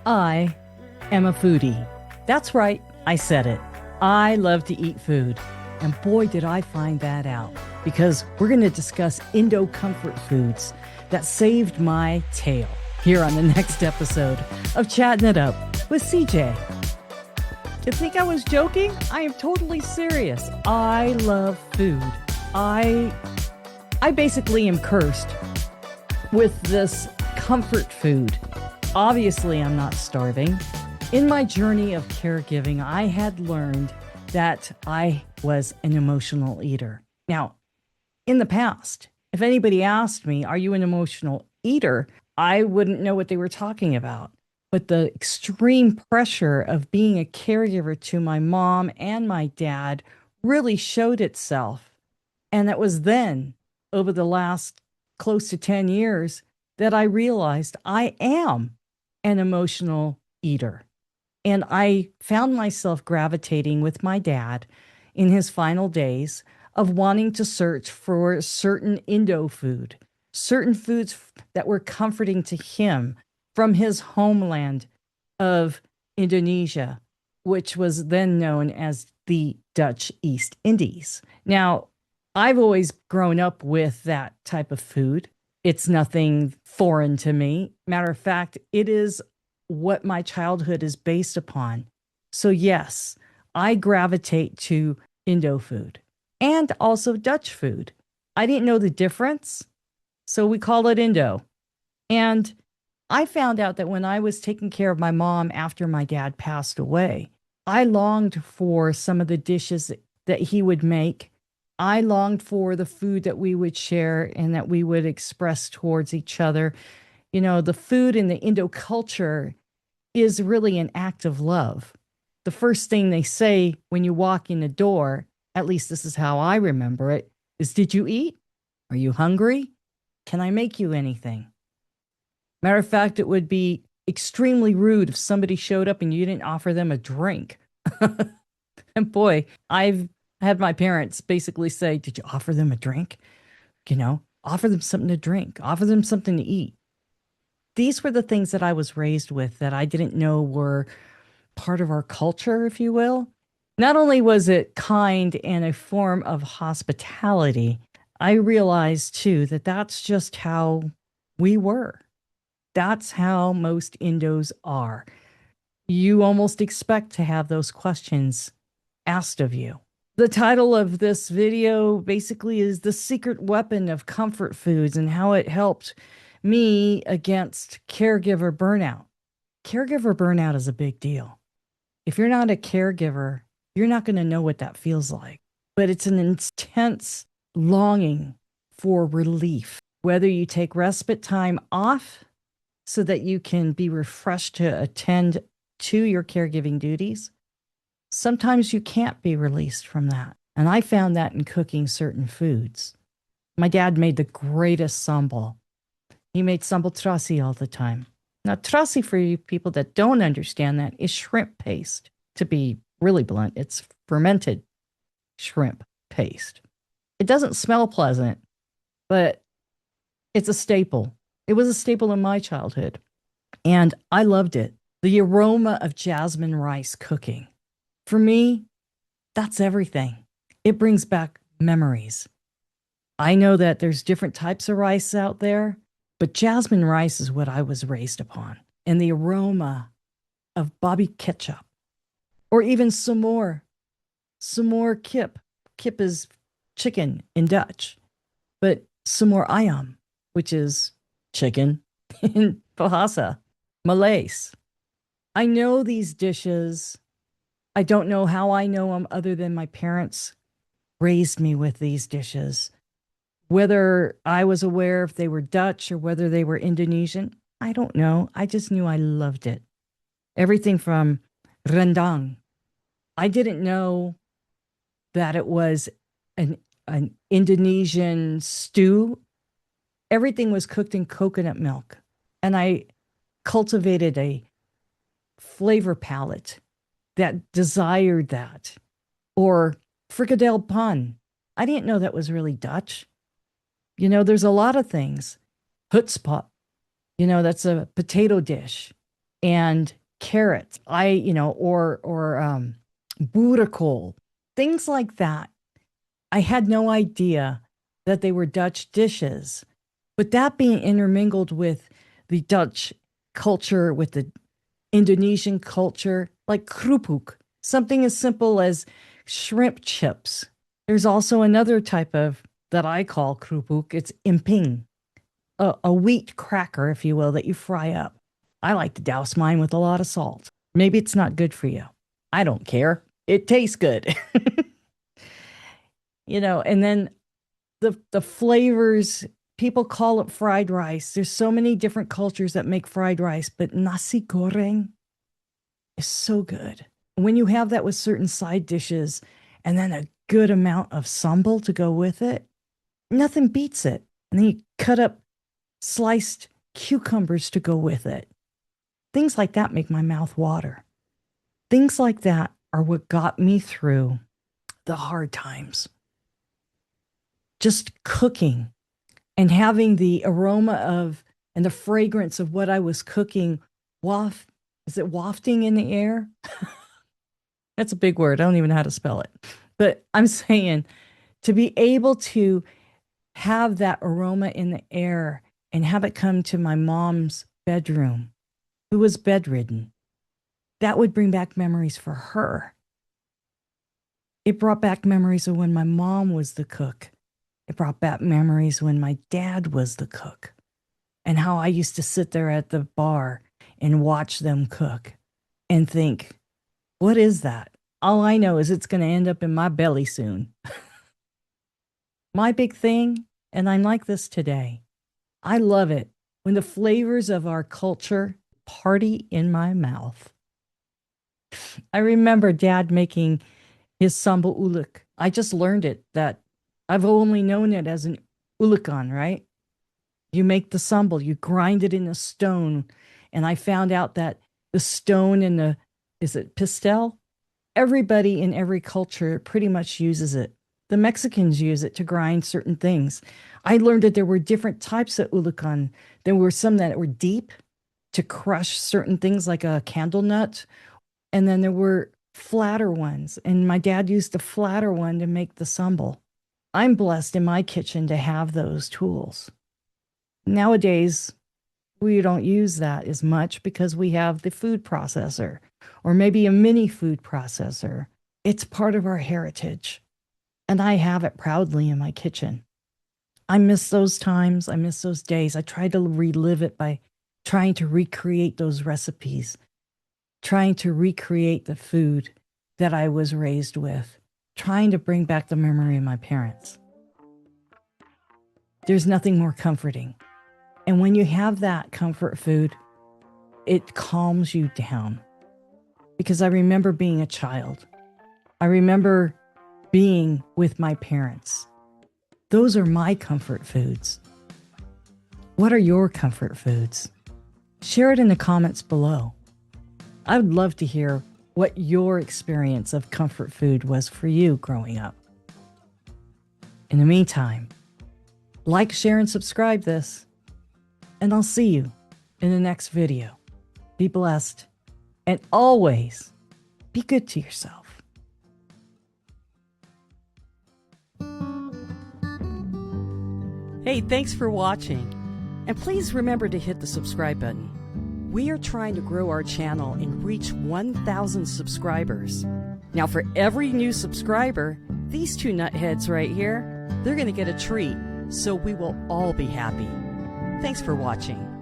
I am a foodie. That's right, I said it. I love to eat food. And boy, did I find that out. Because we're going to discuss Indo Comfort Foods that saved my tail here on the next episode of Chattin' It Up with CJ. You think I was joking? I am totally serious. I love food. I basically am cursed with this comfort food. Obviously, I'm not starving. In my journey of caregiving, I had learned that I was an emotional eater. Now, in the past, if anybody asked me, are you an emotional eater? I wouldn't know what they were talking about. But the extreme pressure of being a caregiver to my mom and my dad really showed itself. And it was then, over the last close to 10 years, that I realized I am an emotional eater. And I found myself gravitating with my dad in his final days of wanting to search for certain Indo food, certain foods that were comforting to him from his homeland of Indonesia, which was then known as the Dutch East Indies. Now, I've always grown up with that type of food. It's nothing foreign to me. Matter of fact, it is what my childhood is based upon. So yes, I gravitate to Indo food and also Dutch food. I didn't know the difference, so we call it Indo. And I found out that when I was taking care of my mom after my dad passed away, I longed for some of the dishes that he would make. I longed for the food that we would share and that we would express towards each other. You know, the food in the Indo culture is really an act of love. The first thing they say when you walk in the door, at least this is how I remember it, is, did you eat? Are you hungry? Can I make you anything? Matter of fact, it would be extremely rude if somebody showed up and you didn't offer them a drink. And boy, I've had my parents basically say, did you offer them a drink? You know, offer them something to drink, offer them something to eat. These were the things that I was raised with that I didn't know were part of our culture, if you will. Not only was it kind and a form of hospitality, I realized too that that's just how we were. That's how most Indos are. You almost expect to have those questions asked of you. The title of this video basically is The Secret Weapon of Comfort Foods and how it helped me against caregiver burnout. Caregiver burnout is a big deal. If you're not a caregiver, you're not going to know what that feels like. But it's an intense longing for relief, whether you take respite time off so that you can be refreshed to attend to your caregiving duties. Sometimes you can't be released from that. And I found that in cooking certain foods. My dad made the greatest sambal. He made sambal terasi all the time. Now, terasi, for you people that don't understand that, is shrimp paste. To be really blunt, it's fermented shrimp paste. It doesn't smell pleasant, but it's a staple. It was a staple in my childhood, and I loved it. The aroma of jasmine rice cooking. For me, that's everything. It brings back memories. I know that there's different types of rice out there, but jasmine rice is what I was raised upon. And the aroma of Bobby ketchup, or even s'more. S'more kip. Kip is chicken in Dutch, but s'more ayam, which is chicken in Bahasa, Malays. I know these dishes. I don't know how I know them other than my parents raised me with these dishes. Whether I was aware if they were Dutch or whether they were Indonesian, I don't know. I just knew I loved it. Everything from rendang. I didn't know that it was an Indonesian stew. Everything was cooked in coconut milk. And I cultivated a flavor palette that desired that. Or frikadelle pan. I didn't know that was really Dutch. You know, there's a lot of things. Hutspot, you know, that's a potato dish. And carrots, or boerenkool, things like that. I had no idea that they were Dutch dishes. But that being intermingled with the Dutch culture, with the Indonesian culture, like krupuk, something as simple as shrimp chips. There's also another type of that I call krupuk. It's imping, a wheat cracker, if you will, that you fry up. I like to douse mine with a lot of salt. Maybe it's not good for you. I don't care. It tastes good. And then the flavors, people call it fried rice. There's so many different cultures that make fried rice, but nasi goreng is so good. When you have that with certain side dishes and then a good amount of sambal to go with it, nothing beats it. And then you cut up sliced cucumbers to go with it. Things like that make my mouth water. Things like that are what got me through the hard times. Just cooking and having the aroma of and the fragrance of what I was cooking wafting in the air? That's a big word. I don't even know how to spell it. But I'm saying to be able to have that aroma in the air and have it come to my mom's bedroom, who was bedridden, that would bring back memories for her. It brought back memories of when my mom was the cook. It brought back memories when my dad was the cook and how I used to sit there at the bar and watch them cook and think, what is that? All I know is it's going to end up in my belly soon. My big thing, and I'm like this today, I love it when the flavors of our culture party in my mouth. I remember Dad making his sambal ulek. I just learned it, that I've only known it as an ulukan, right? You make the sambal, you grind it in a stone. And I found out that the stone in is it pistel? Everybody in every culture pretty much uses it. The Mexicans use it to grind certain things. I learned that there were different types of ulukan. There were some that were deep to crush certain things like a candle nut. And then there were flatter ones. And my dad used the flatter one to make the sambal. I'm blessed in my kitchen to have those tools. Nowadays, we don't use that as much because we have the food processor or maybe a mini food processor. It's part of our heritage. And I have it proudly in my kitchen. I miss those times. I miss those days. I try to relive it by trying to recreate those recipes, trying to recreate the food that I was raised with, trying to bring back the memory of my parents. There's nothing more comforting. And when you have that comfort food, it calms you down. Because I remember being a child. I remember being with my parents. Those are my comfort foods. What are your comfort foods? Share it in the comments below. I would love to hear what your experience of comfort food was for you growing up. In the meantime, like, share, and subscribe this. And I'll see you in the next video. Be blessed. And always be good to yourself. Hey, thanks for watching. And please remember to hit the subscribe button. We are trying to grow our channel and reach 1,000 subscribers. Now, for every new subscriber, these two nutheads right here, they're going to get a treat. So we will all be happy. Thanks for watching.